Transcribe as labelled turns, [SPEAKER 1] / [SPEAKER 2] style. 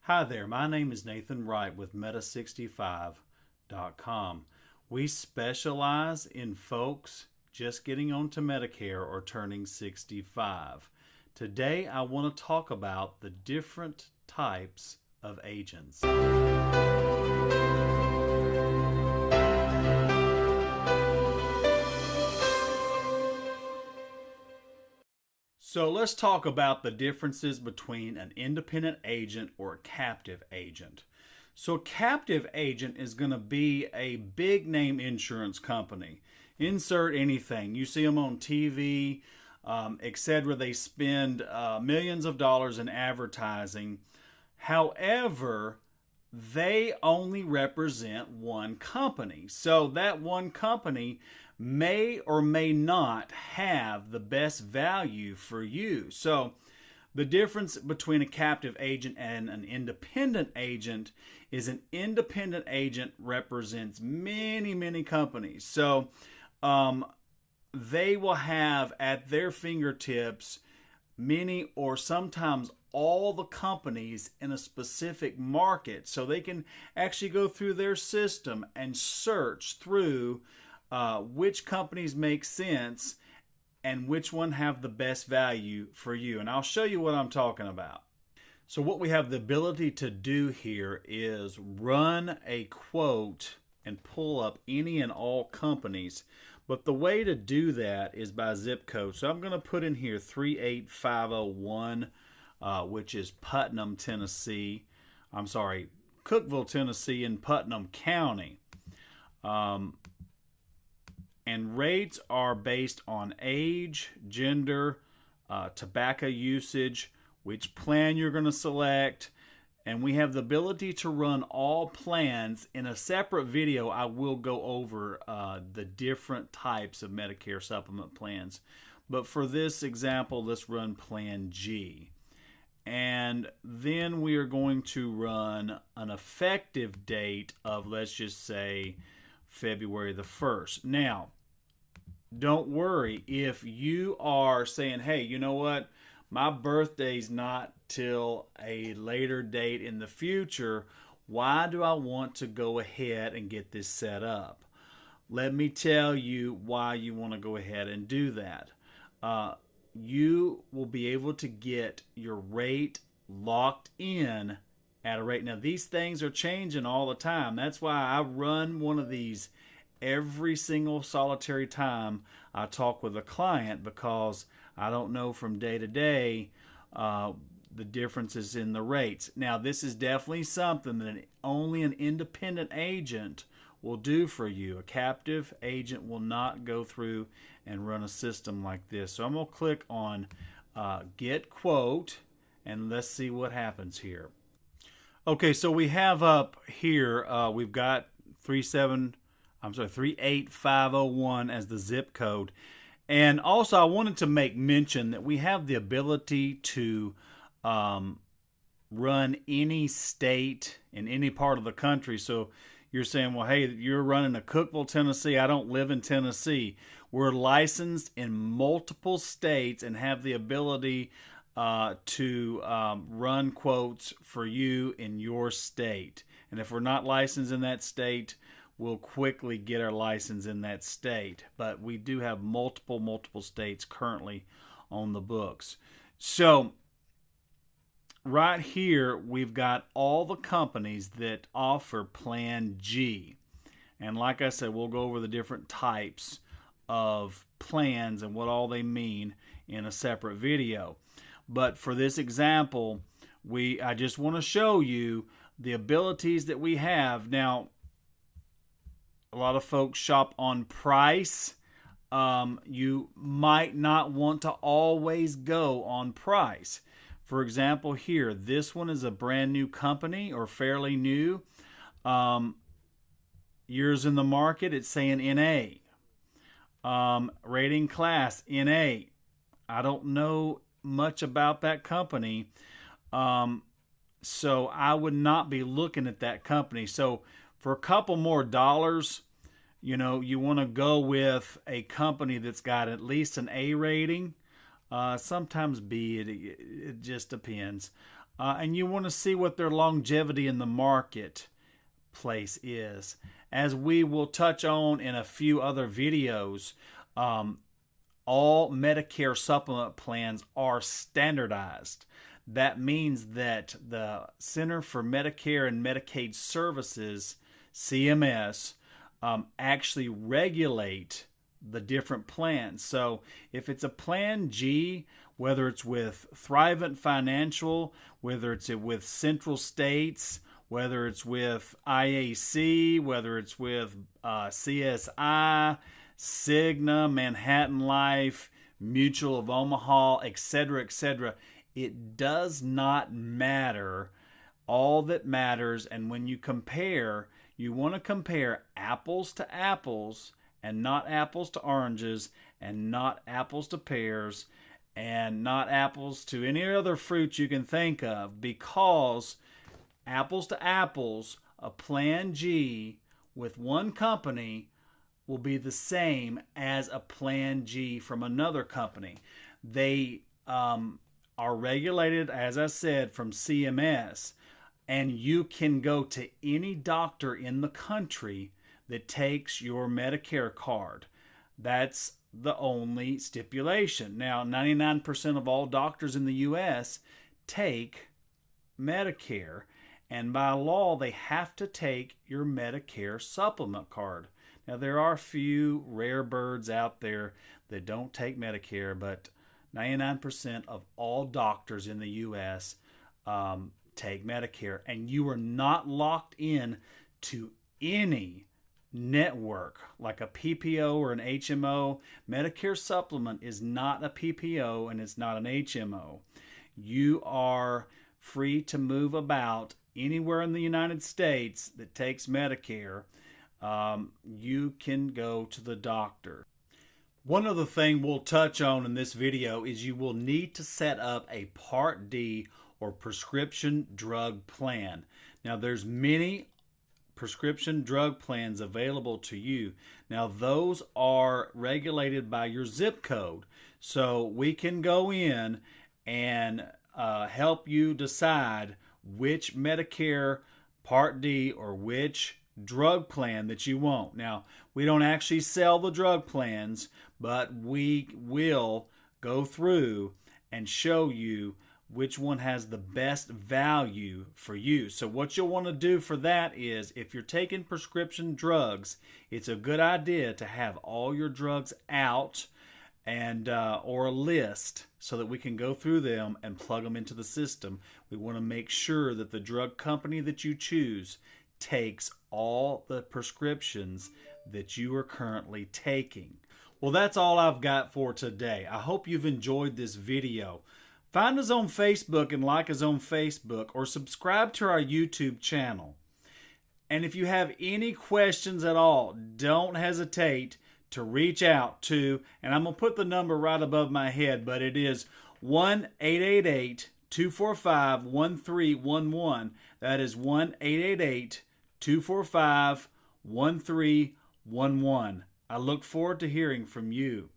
[SPEAKER 1] Hi there, my name is Nathan Wright with Meta65.com. We specialize in folks just getting onto Medicare or turning 65. Today I want to talk about the different types of agents. So let's talk about the differences between an independent agent or a captive agent. So a captive agent is going to be a big name insurance company. Insert anything. You see them on TV, etc. They spend millions of dollars in advertising. However, they only represent one company. So that one company may or may not have the best value for you. So the difference between a captive agent and an independent agent is an independent agent represents many companies. So they will have at their fingertips many or sometimes all the companies in a specific market. So they can actually go through their system and search through which companies make sense and which one have the best value for you. And I'll show you what I'm talking about. So what we have the ability to do here is run a quote and pull up any and all companies. But the way to do that is by zip code. So I'm going to put in here 38501, which is Putnam, Tennessee. I'm sorry, Cookeville, Tennessee in Putnam County. And rates are based on age, gender, tobacco usage, which plan you're going to select. And we have the ability to run all plans. In a separate video, I will go over the different types of Medicare supplement plans. But for this example, let's run Plan G. And then we are going to run an effective date of, let's just say, February the 1st. Now, don't worry if you are saying, hey, you know what? My birthday's not till a later date in the future. Why do I want to go ahead and get this set up? Let me tell you why you want to go ahead and do that. You will be able to get your rate locked in at a rate. Now, these things are changing all the time. That's why I run one of these every single solitary time I talk with a client, because I don't know from day to day the differences in the rates. Now, this is definitely something that only an independent agent will do for you. A captive agent will not go through and run a system like this. So I'm going to click on Get Quote, and let's see what happens here. Okay, so we have up here, we've got 38501 as the zip code. And also I wanted to make mention that we have the ability to run any state in any part of the country. So you're saying, well, hey, you're running a Cookeville, Tennessee. I don't live in Tennessee. We're licensed in multiple states and have the ability to run quotes for you in your state. And if we're not licensed in that state, we'll quickly get our license in that state. But we do have multiple states currently on the books. So right here, we've got all the companies that offer Plan G. And like I said, we'll go over the different types of plans and what all they mean in a separate video. But for this example, I just want to show you the abilities that we have. Now, a lot of folks shop on price. You might not want to always go on price. For example, here, this one is a brand new company or fairly new. Years in the market, it's saying NA. Rating class, NA. I don't know much about that company. So I would not be looking at that company. So for a couple more dollars, you know, you want to go with a company that's got at least an A rating. Sometimes B, it just depends. and you want to see what their longevity in the marketplace is. As we will touch on in a few other videos, all Medicare supplement plans are standardized. That means that the Center for Medicare and Medicaid Services, CMS, actually regulate the different plans. So if it's a Plan G, whether it's with Thrivent Financial, whether it's with Central States, whether it's with IAC, whether it's with CSI, Cigna, Manhattan Life, Mutual of Omaha, etc., etc., it does not matter. All that matters, and when you compare, you want to compare apples to apples and not apples to oranges and not apples to pears and not apples to any other fruit you can think of, because apples to apples, a Plan G with one company will be the same as a Plan G from another company. They are regulated, as I said, from CMS, and you can go to any doctor in the country that takes your Medicare card. That's the only stipulation. Now, 99% of all doctors in the U.S. take Medicare, and by law, they have to take your Medicare supplement card. Now, there are a few rare birds out there that don't take Medicare, but 99% of all doctors in the U.S. Take Medicare, and you are not locked in to any network like a PPO or an HMO. Medicare supplement is not a PPO and it's not an HMO. You are free to move about anywhere in the United States that takes Medicare. You can go to the doctor. One other thing we'll touch on in this video is you will need to set up a Part D or prescription drug plan. Now, there's many prescription drug plans available to you. Now, those are regulated by your zip code. So we can go in and help you decide which Medicare Part D or which drug plan that you want. Now, we don't actually sell the drug plans, but we will go through and show you which one has the best value for you. So what you'll want to do for that is, if you're taking prescription drugs, it's a good idea to have all your drugs out and or a list so that we can go through them and plug them into the system. We want to make sure that the drug company that you choose takes all the prescriptions that you are currently taking. Well, that's all I've got for today. I hope you've enjoyed this video. Find us on Facebook and like us on Facebook, or subscribe to our YouTube channel. And if you have any questions at all, don't hesitate to reach out to, and I'm going to put the number right above my head, but it is 1-888-245-1311. That is 1-888-245-1311. I look forward to hearing from you.